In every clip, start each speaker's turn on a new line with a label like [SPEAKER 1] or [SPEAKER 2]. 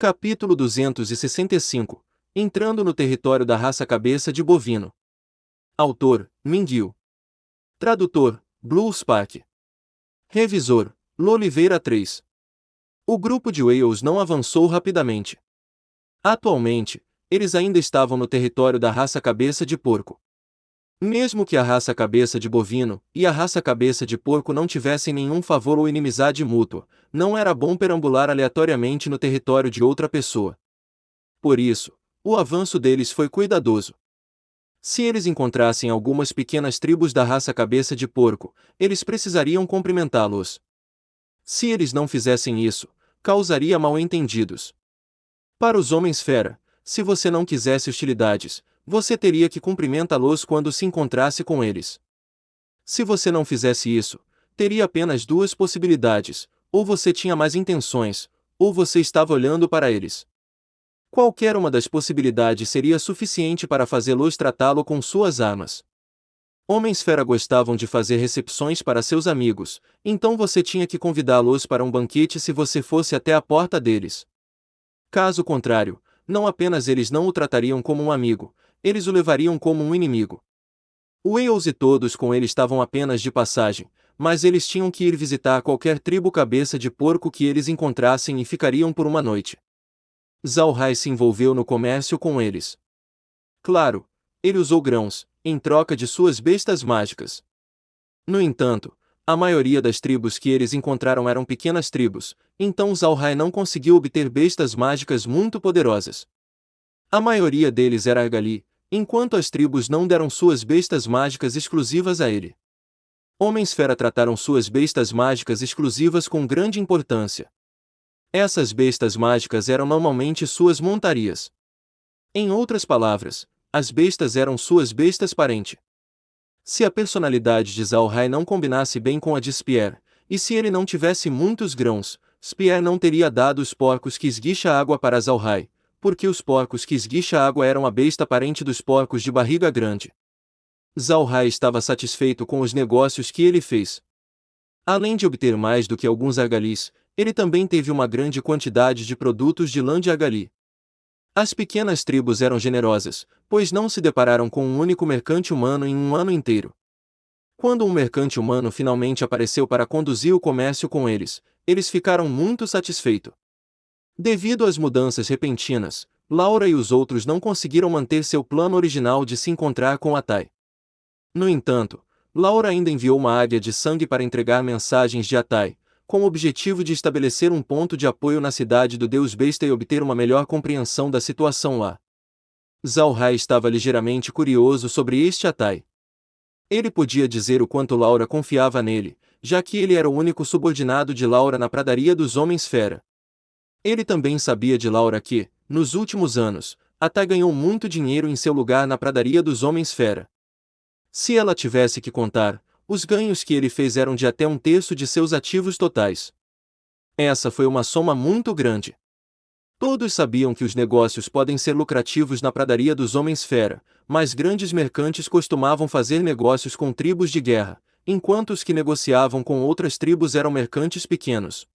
[SPEAKER 1] Capítulo 265. Entrando no território da raça cabeça de bovino. Autor, Minguil. Tradutor, Blue Spark. Revisor, Loliveira 3. O grupo de Wales não avançou rapidamente. Atualmente, eles ainda estavam no território da raça cabeça de porco. Mesmo que a raça cabeça de bovino e a raça cabeça de porco não tivessem nenhum favor ou inimizade mútua, não era bom perambular aleatoriamente no território de outra pessoa. Por isso, o avanço deles foi cuidadoso. Se eles encontrassem algumas pequenas tribos da raça cabeça de porco, eles precisariam cumprimentá-los. Se eles não fizessem isso, causaria mal-entendidos. Para os homens-fera, se você não quisesse hostilidades, você teria que cumprimentá-los quando se encontrasse com eles. Se você não fizesse isso, teria apenas duas possibilidades: ou você tinha más intenções, ou você estava olhando para eles. Qualquer uma das possibilidades seria suficiente para fazê-los tratá-lo com suas armas. Homens-fera gostavam de fazer recepções para seus amigos, então você tinha que convidá-los para um banquete se você fosse até a porta deles. Caso contrário, não apenas eles não o tratariam como um amigo, eles o levariam como um inimigo. Wales e todos com ele estavam apenas de passagem, mas eles tinham que ir visitar qualquer tribo cabeça de porco que eles encontrassem e ficariam por uma noite. Zalhai se envolveu no comércio com eles. Claro, ele usou grãos, em troca de suas bestas mágicas. No entanto, a maioria das tribos que eles encontraram eram pequenas tribos, então Zalhai não conseguiu obter bestas mágicas muito poderosas. A maioria deles era Argali, enquanto as tribos não deram suas bestas mágicas exclusivas a ele. Homens-fera trataram suas bestas mágicas exclusivas com grande importância. Essas bestas mágicas eram normalmente suas montarias. Em outras palavras, as bestas eram suas bestas parente. Se a personalidade de Zalhai não combinasse bem com a de Spear, e se ele não tivesse muitos grãos, Spear não teria dado os porcos que esguicha água para Zalhai, porque os porcos que esguicha água eram a besta parente dos porcos de barriga grande. Zalhai estava satisfeito com os negócios que ele fez. Além de obter mais do que alguns argalis, ele também teve uma grande quantidade de produtos de lã de argali. As pequenas tribos eram generosas, pois não se depararam com um único mercante humano em um ano inteiro. Quando um mercante humano finalmente apareceu para conduzir o comércio com eles, eles ficaram muito satisfeitos. Devido às mudanças repentinas, Laura e os outros não conseguiram manter seu plano original de se encontrar com Atai. No entanto, Laura ainda enviou uma águia de sangue para entregar mensagens de Atai, com o objetivo de estabelecer um ponto de apoio na cidade do Deus Besta e obter uma melhor compreensão da situação lá. Zalhai estava ligeiramente curioso sobre este Atai. Ele podia dizer o quanto Laura confiava nele, já que ele era o único subordinado de Laura na pradaria dos Homens-Fera. Ele também sabia de Laura que, nos últimos anos, Atai ganhou muito dinheiro em seu lugar na pradaria dos Homens-Fera. Se ela tivesse que contar, os ganhos que ele fez eram de até um terço de seus ativos totais. Essa foi uma soma muito grande. Todos sabiam que os negócios podem ser lucrativos na pradaria dos Homens-Fera, mas grandes mercantes costumavam fazer negócios com tribos de guerra, enquanto os que negociavam com outras tribos eram mercantes pequenos.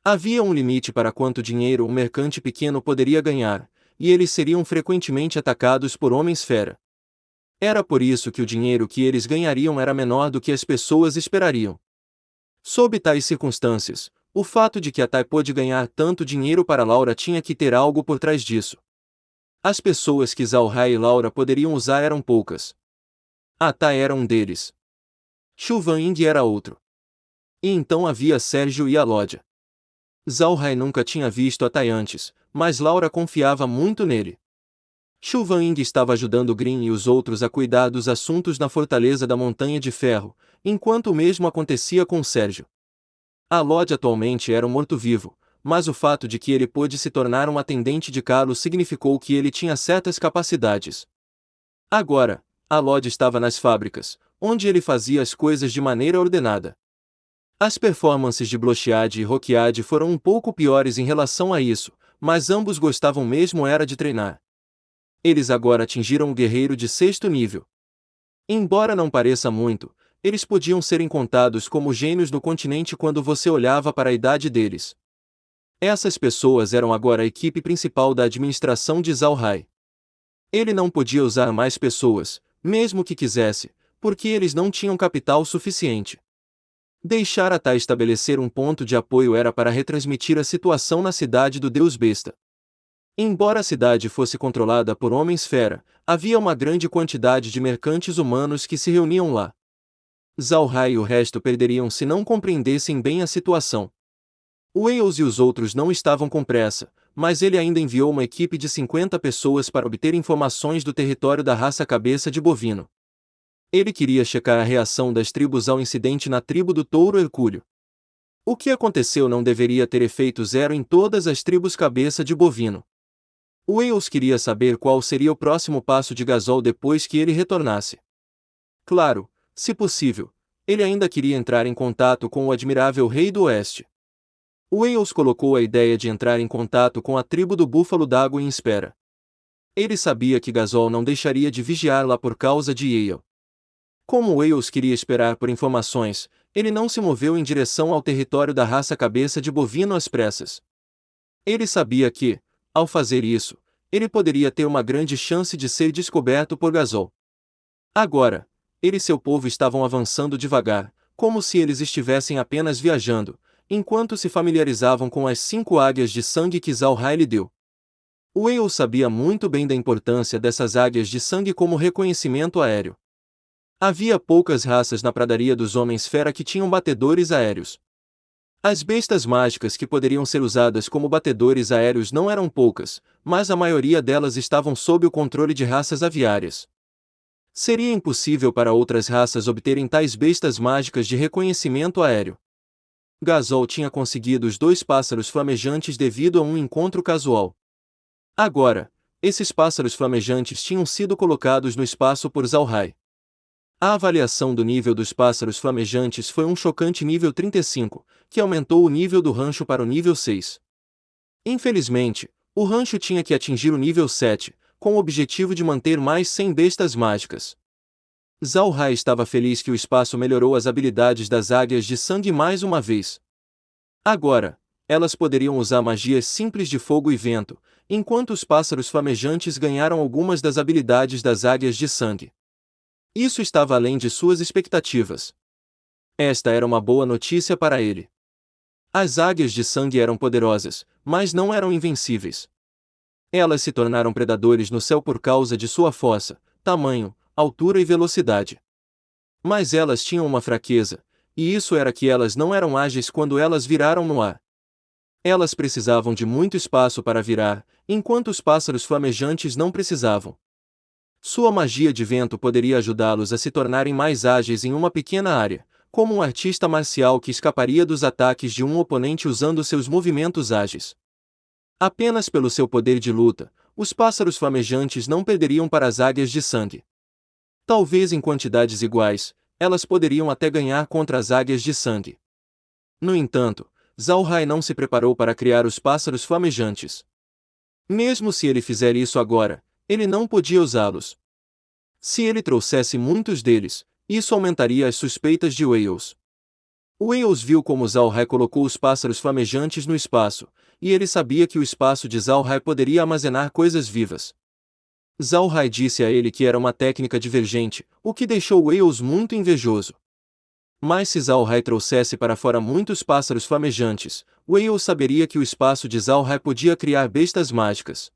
[SPEAKER 1] Havia um limite para quanto dinheiro um mercante pequeno poderia ganhar, e eles seriam frequentemente atacados por Homens-Fera. Era por isso que o dinheiro que eles ganhariam era menor do que as pessoas esperariam. Sob tais circunstâncias, o fato de que Atai pôde ganhar tanto dinheiro para Laura tinha que ter algo por trás disso. As pessoas que Zalhai e Laura poderiam usar eram poucas. Atai era um deles. Chuvaing era outro. E então havia Sérgio e Alódia. Zalhai nunca tinha visto Atai antes, mas Laura confiava muito nele. Chuvaing estava ajudando Green e os outros a cuidar dos assuntos na fortaleza da Montanha de Ferro, enquanto o mesmo acontecia com Sérgio. Alódia atualmente era um morto-vivo, mas o fato de que ele pôde se tornar um atendente de Carlos significou que ele tinha certas capacidades. Agora, Alódia estava nas fábricas, onde ele fazia as coisas de maneira ordenada. As performances de Blochiad e Roquiad foram um pouco piores em relação a isso, mas ambos gostavam mesmo era de treinar. Eles agora atingiram o guerreiro de 6º nível. Embora não pareça muito, eles podiam ser contados como gênios no continente quando você olhava para a idade deles. Essas pessoas eram agora a equipe principal da administração de Zhao Hai. Ele não podia usar mais pessoas, mesmo que quisesse, porque eles não tinham capital suficiente. Deixar Ata estabelecer um ponto de apoio era para retransmitir a situação na cidade do Deus Besta. Embora a cidade fosse controlada por homens-fera, havia uma grande quantidade de mercantes humanos que se reuniam lá. Zhao Hai e o resto perderiam se não compreendessem bem a situação. Wales e os outros não estavam com pressa, mas ele ainda enviou uma equipe de 50 pessoas para obter informações do território da raça cabeça de bovino. Ele queria checar a reação das tribos ao incidente na tribo do touro Hercúleo. O que aconteceu não deveria ter efeito zero em todas as tribos cabeça de bovino. Wales queria saber qual seria o próximo passo de Gasol depois que ele retornasse. Claro, se possível, ele ainda queria entrar em contato com o admirável Rei do Oeste. Wales colocou a ideia de entrar em contato com a tribo do Búfalo d'Água em espera. Ele sabia que Gasol não deixaria de vigiar lá por causa de Yale. Como Wales queria esperar por informações, ele não se moveu em direção ao território da raça cabeça de bovino às pressas. Ele sabia que, ao fazer isso, ele poderia ter uma grande chance de ser descoberto por Gasol. Agora, ele e seu povo estavam avançando devagar, como se eles estivessem apenas viajando, enquanto se familiarizavam com as 5 águias de sangue que Zhao Hai lhe deu. Wales sabia muito bem da importância dessas águias de sangue como reconhecimento aéreo. Havia poucas raças na pradaria dos homens-fera que tinham batedores aéreos. As bestas mágicas que poderiam ser usadas como batedores aéreos não eram poucas, mas a maioria delas estavam sob o controle de raças aviárias. Seria impossível para outras raças obterem tais bestas mágicas de reconhecimento aéreo. Gasol tinha conseguido os 2 pássaros flamejantes devido a um encontro casual. Agora, esses pássaros flamejantes tinham sido colocados no espaço por Zhao Hai. A avaliação do nível dos pássaros flamejantes foi um chocante nível 35, que aumentou o nível do rancho para o nível 6. Infelizmente, o rancho tinha que atingir o nível 7, com o objetivo de manter mais 100 bestas mágicas. Zhao Hai estava feliz que o espaço melhorou as habilidades das águias de sangue mais uma vez. Agora, elas poderiam usar magias simples de fogo e vento, enquanto os pássaros flamejantes ganharam algumas das habilidades das águias de sangue. Isso estava além de suas expectativas. Esta era uma boa notícia para ele. As águias de sangue eram poderosas, mas não eram invencíveis. Elas se tornaram predadores no céu por causa de sua força, tamanho, altura e velocidade. Mas elas tinham uma fraqueza, e isso era que elas não eram ágeis quando elas viraram no ar. Elas precisavam de muito espaço para virar, enquanto os pássaros flamejantes não precisavam. Sua magia de vento poderia ajudá-los a se tornarem mais ágeis em uma pequena área, como um artista marcial que escaparia dos ataques de um oponente usando seus movimentos ágeis. Apenas pelo seu poder de luta, os pássaros flamejantes não perderiam para as águias de sangue. Talvez em quantidades iguais, elas poderiam até ganhar contra as águias de sangue. No entanto, Zhao Hai não se preparou para criar os pássaros flamejantes. Mesmo se ele fizer isso agora, ele não podia usá-los. Se ele trouxesse muitos deles, isso aumentaria as suspeitas de Wales. Wales viu como Zhao Hai colocou os pássaros flamejantes no espaço, e ele sabia que o espaço de Zhao Hai poderia armazenar coisas vivas. Zhao Hai disse a ele que era uma técnica divergente, o que deixou Wales muito invejoso. Mas se Zhao Hai trouxesse para fora muitos pássaros flamejantes, Wales saberia que o espaço de Zhao Hai podia criar bestas mágicas.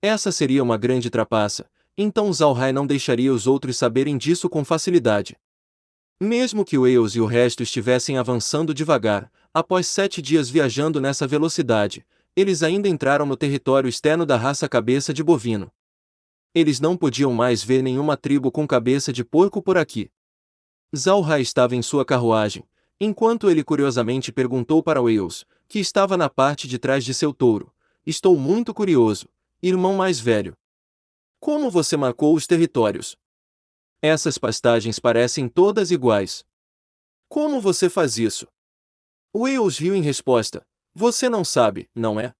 [SPEAKER 1] Essa seria uma grande trapaça, então Zhao Hai não deixaria os outros saberem disso com facilidade. Mesmo que Wales e o resto estivessem avançando devagar, após 7 dias viajando nessa velocidade, eles ainda entraram no território externo da raça cabeça de bovino. Eles não podiam mais ver nenhuma tribo com cabeça de porco por aqui. Zhao Hai estava em sua carruagem, enquanto ele curiosamente perguntou para Wales, que estava na parte de trás de seu touro: "Estou muito curioso, irmão mais velho. Como você marcou os territórios? Essas pastagens parecem todas iguais. Como você faz isso?" Wales riu em resposta: "Você não sabe, não é?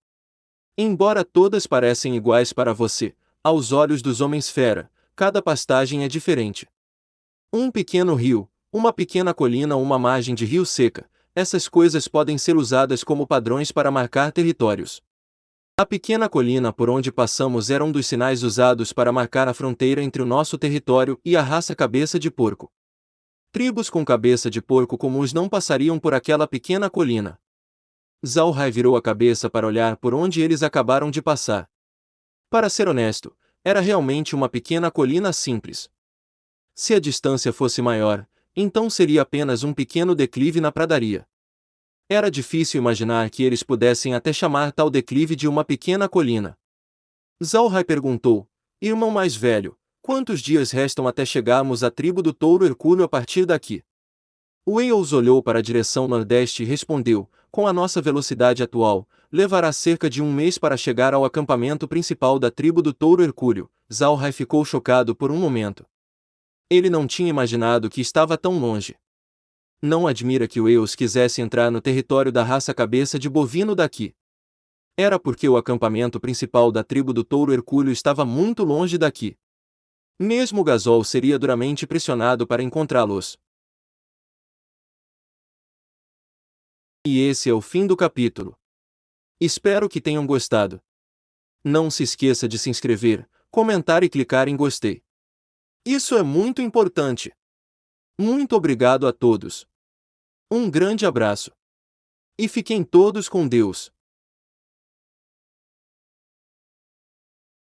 [SPEAKER 1] Embora todas parecem iguais para você, aos olhos dos homens-fera, cada pastagem é diferente. Um pequeno rio, uma pequena colina ou uma margem de rio seca, essas coisas podem ser usadas como padrões para marcar territórios. A pequena colina por onde passamos era um dos sinais usados para marcar a fronteira entre o nosso território e a raça cabeça de porco. Tribos com cabeça de porco comuns não passariam por aquela pequena colina. Zalhai virou a cabeça para olhar por onde eles acabaram de passar. Para ser honesto, era realmente uma pequena colina simples. Se a distância fosse maior, então seria apenas um pequeno declive na pradaria. Era difícil imaginar que eles pudessem até chamar tal declive de uma pequena colina. Zalhai perguntou: Irmão mais velho, quantos dias restam até chegarmos à tribo do touro Hercúleo a partir daqui? Wales olhou para a direção nordeste e respondeu: Com a nossa velocidade atual, levará cerca de um mês para chegar ao acampamento principal da tribo do touro Hercúleo. Zalhai ficou chocado por um momento. Ele não tinha imaginado que estava tão longe. Não admira que Wales quisesse entrar no território da raça cabeça de bovino daqui. Era porque o acampamento principal da tribo do touro Hercúleo estava muito longe daqui. Mesmo Gasol seria duramente pressionado para encontrá-los. E esse é o fim do capítulo. Espero que tenham gostado. Não se esqueça de se inscrever, comentar e clicar em gostei. Isso é muito importante. Muito obrigado a todos. Um grande abraço. E fiquem todos com Deus.